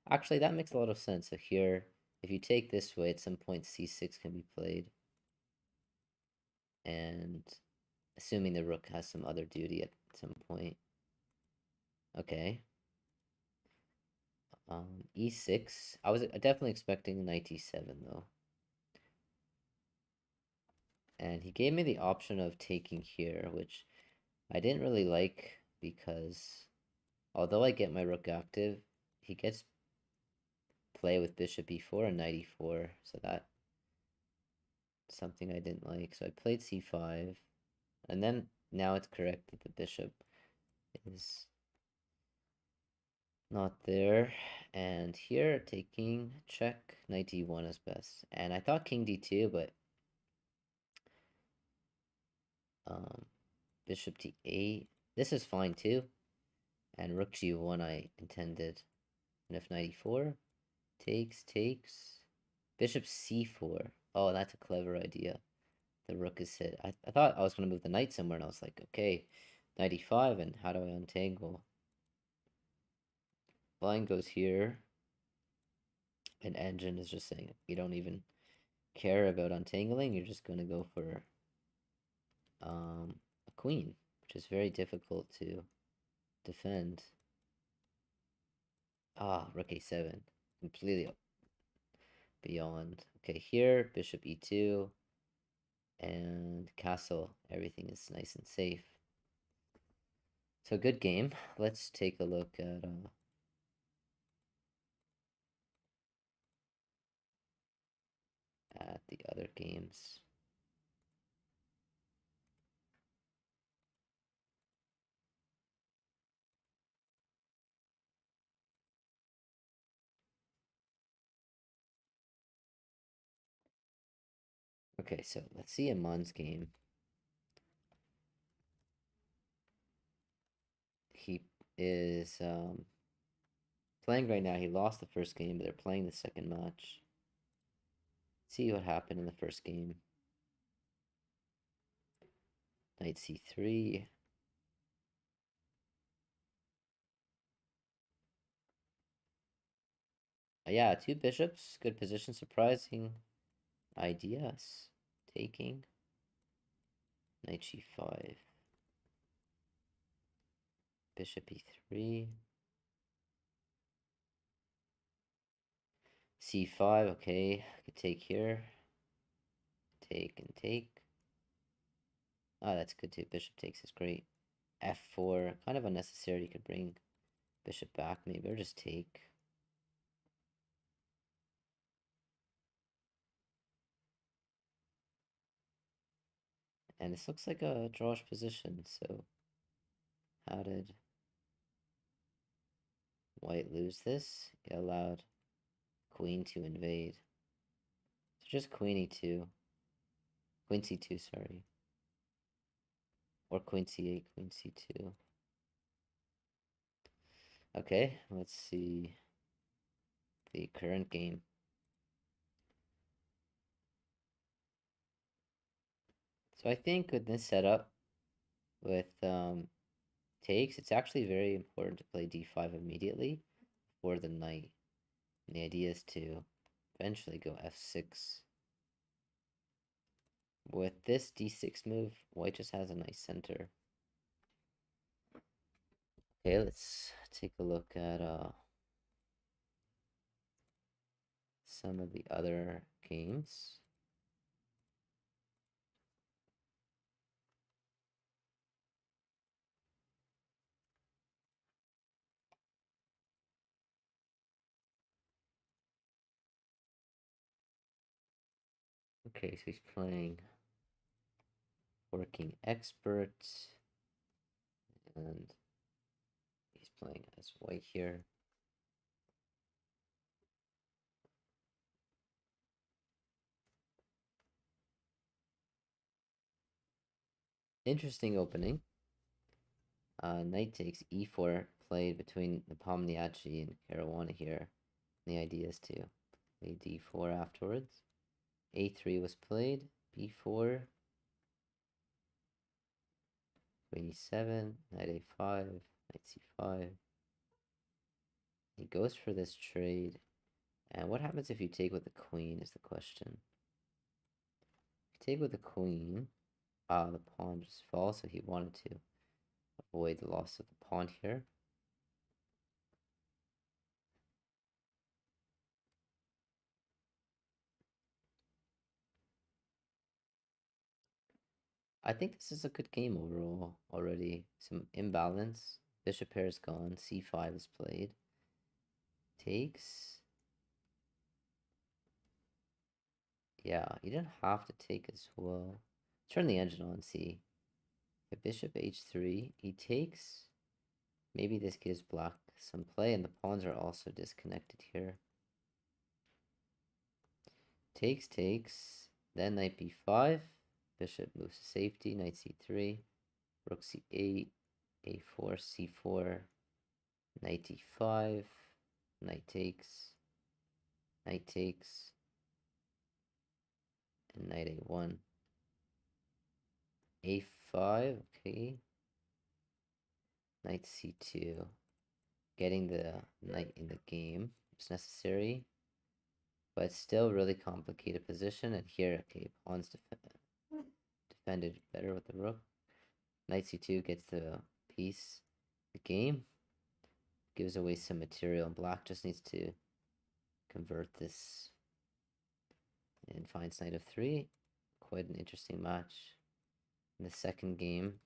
Actually, that makes a lot of sense. So here, if you take this way, at some point c6 can be played. And assuming the rook has some other duty at some point. Okay. E6. I was definitely expecting knight e7 though. And he gave me the option of taking here, which I didn't really like because although I get my rook active, he gets play with bishop e4 and knight e4, so that's something I didn't like. So I played c5, and then now it's correct that the bishop is not there. And here, taking check, knight d1 is best. And I thought king d2, but bishop d8, this is fine too. And rook g1 I intended. And if knight e4, takes, bishop c4. Oh, that's a clever idea. The rook is hit. I thought I was going to move the knight somewhere, and I was like, okay, knight e5, and how do I untangle? Line goes here, and engine is just saying you don't even care about untangling. You're just going to go for a queen, which is very difficult to defend. Ah, rook a7, completely beyond. Okay, here, bishop e2, and castle. Everything is nice and safe. So good game. Let's take a look at the other games. Okay, so let's see Amon's game. He is playing right now. He lost the first game, but they're playing the second match. Let's see what happened in the first game. Knight c3. Yeah, two bishops. Good position. Surprising ideas. Taking. Knight g5. bishop e3. c5, okay, I could take here. Take and take. Oh, that's good too. Bishop takes is great. f4, kind of unnecessary. You could bring bishop back maybe, or just take. And this looks like a drawish position, so how did white lose this? It allowed queen to invade. So just queen e2. Queen c2, sorry. Or queen c8, queen c2. Okay, let's see the current game. So I think with this setup, with takes, it's actually very important to play d5 immediately for the knight. And the idea is to eventually go f6. With this d6 move, white just has a nice center. Okay, let's take a look at some of the other games. Okay, so he's playing Working Expert, and he's playing as white here. Interesting opening. Knight takes e4, played between the Pomniachi and Caruana here. The idea is to play d4 afterwards. a3 was played, b4, queen e7, knight a5, knight c5. He goes for this trade. And what happens if you take with the queen is the question. If you take with the queen, the pawn just falls, so he wanted to avoid the loss of the pawn here. I think this is a good game overall already. Some imbalance. Bishop pair is gone. c5 is played. Takes. Yeah, you didn't have to take as well. Turn the engine on, see. If bishop h3, he takes. Maybe this gives black some play, and the pawns are also disconnected here. Takes, takes. Then knight b5. Bishop moves to safety. Knight c3. Rook c8. a4, c4. Knight d5. Knight takes. Knight takes. And knight a1. a5, okay. Knight c2. Getting the knight in the game is necessary. But it's still really complicated position. And here, okay, pawns defended better with the rook. Knight c2 gets the piece. The game gives away some material. Black just needs to convert this and finds knight f3. Quite an interesting match. In the second game,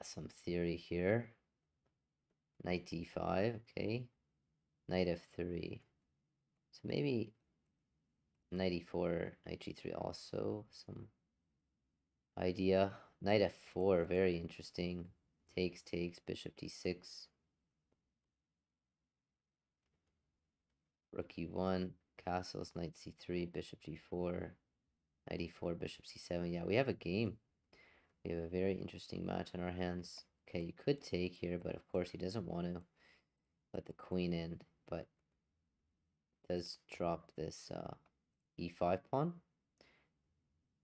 some theory here. Knight d5, okay. Knight f3. So maybe knight e4, knight g3 also some idea. Knight f4, very interesting. Takes, takes, bishop d6. Rook e1, castles, knight c3, bishop g4, knight e4, bishop c7. Yeah, we have a game. We have a very interesting match in our hands. Okay, you could take here, but of course he doesn't want to let the queen in, but does drop this e5 pawn.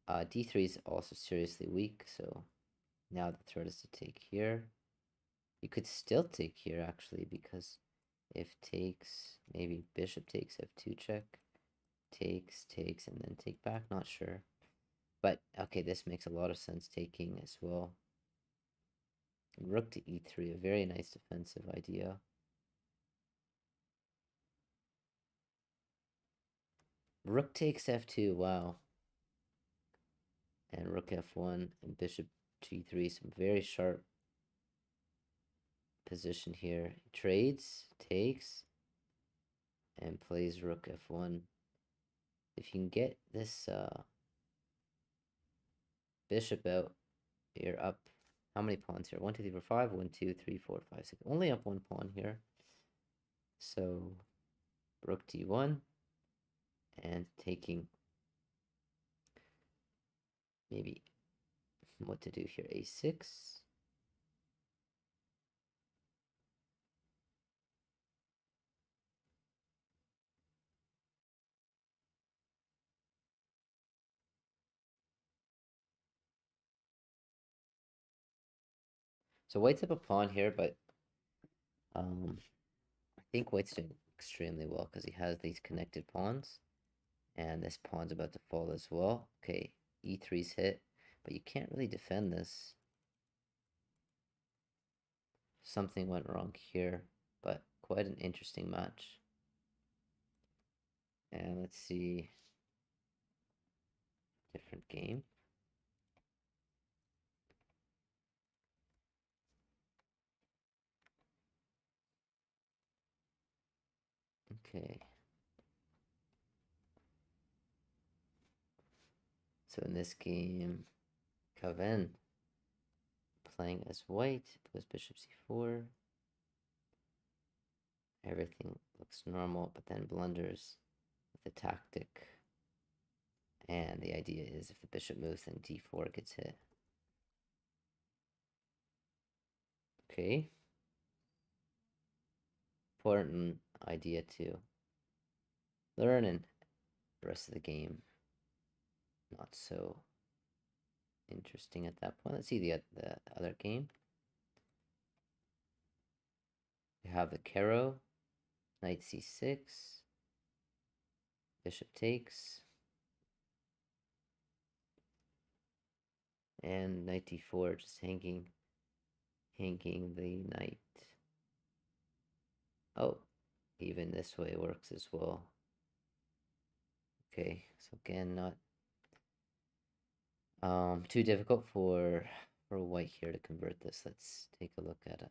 d3 is also seriously weak, so now the threat is to take here. You could still take here, actually, because if takes, maybe bishop takes f2 check, takes, and then take back, not sure. But, okay, this makes a lot of sense, taking as well. Rook to e3, a very nice defensive idea. Rook takes f2, wow. And rook f1 and bishop g3, some very sharp position here. Trades, takes, and plays rook f1. If you can get this bishop out, you're up. How many pawns here? 1, 2, 3, 4, 5. 1, 2, 3, 4, 5, 6. Only up one pawn here. So rook d1 and taking. Maybe what to do here? A6. So white's up a pawn here, but I think white's doing extremely well because he has these connected pawns. And this pawn's about to fall as well. Okay, e3's hit, but you can't really defend this. Something went wrong here, but quite an interesting match. And let's see. Different game. Okay. So in this game, Caven playing as white, plays bishop c4. Everything looks normal, but then blunders with the tactic. And the idea is if the bishop moves, then d4 gets hit. Okay. Important idea to learn, and the rest of the game not so interesting at that point. Let's see the other game. We have the Caro, knight c6, bishop takes, and knight d4, just hanging the knight. Oh, even this way works as well. Okay, so again, not too difficult for white here to convert this. Let's take a look at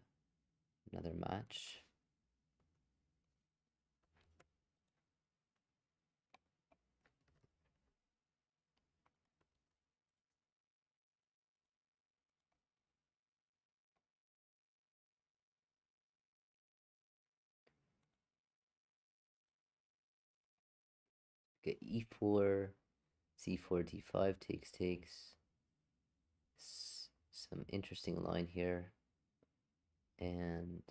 another match. Get e4, c4, d5, takes. Some interesting line here. And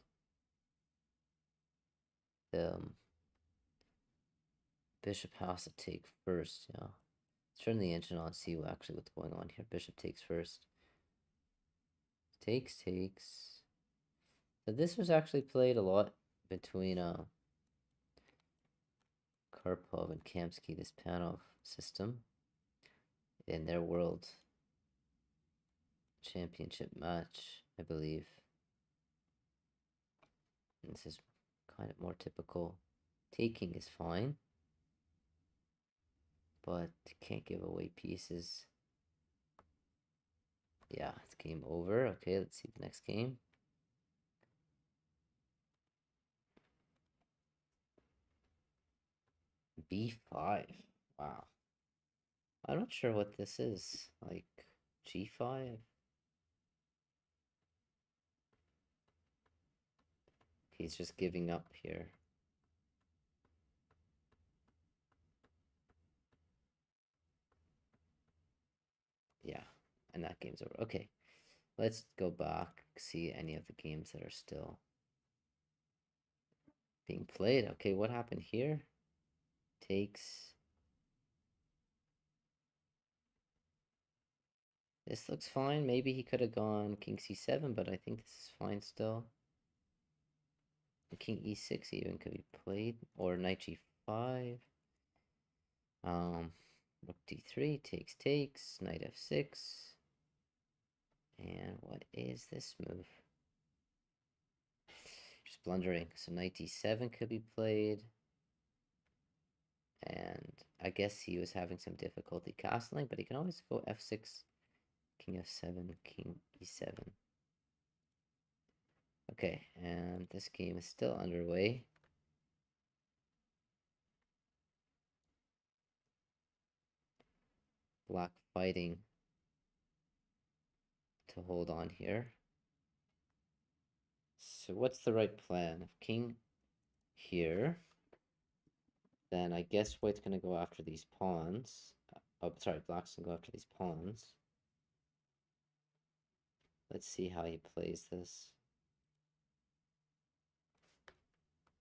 the bishop has to take first, yeah. Let's turn the engine on and see what's going on here. Bishop takes first. Takes. So this was actually played a lot between Karpov and Kamsky, this Panov system, in their world championship match, I believe. And this is kind of more typical. Taking is fine, but can't give away pieces. Yeah, it's game over. Okay, let's see the next game. B5. Wow. I'm not sure what this is. Like G5? He's just giving up here. Yeah, and that game's over. Okay, let's go back, see any of the games that are still being played. Okay, what happened here? Takes. This looks fine. Maybe he could have gone king c7, but I think this is fine still. King e6 even could be played, or knight g5. Rook d3 takes, knight f6. And what is this move? Just blundering. So knight d7 could be played. And I guess he was having some difficulty castling, but he can always go f6, king f7, king e7. Okay, and this game is still underway. Black fighting to hold on here. So what's the right plan? If king here, then I guess white's going to go after these pawns. Oh, sorry, black's going to go after these pawns. Let's see how he plays this.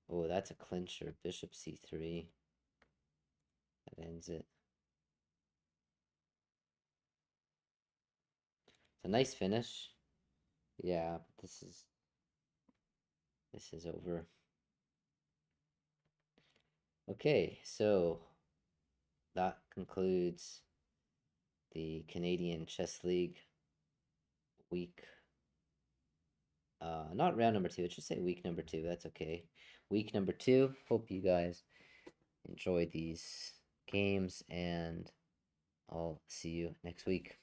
Oh, that's a clincher. Bishop c3. That ends it. It's a nice finish. Yeah, but this is over. Okay, so that concludes the Canadian Chess League week. Not round number 2. It should say week number 2. That's okay. Week number 2. Hope you guys enjoyed these games, and I'll see you next week.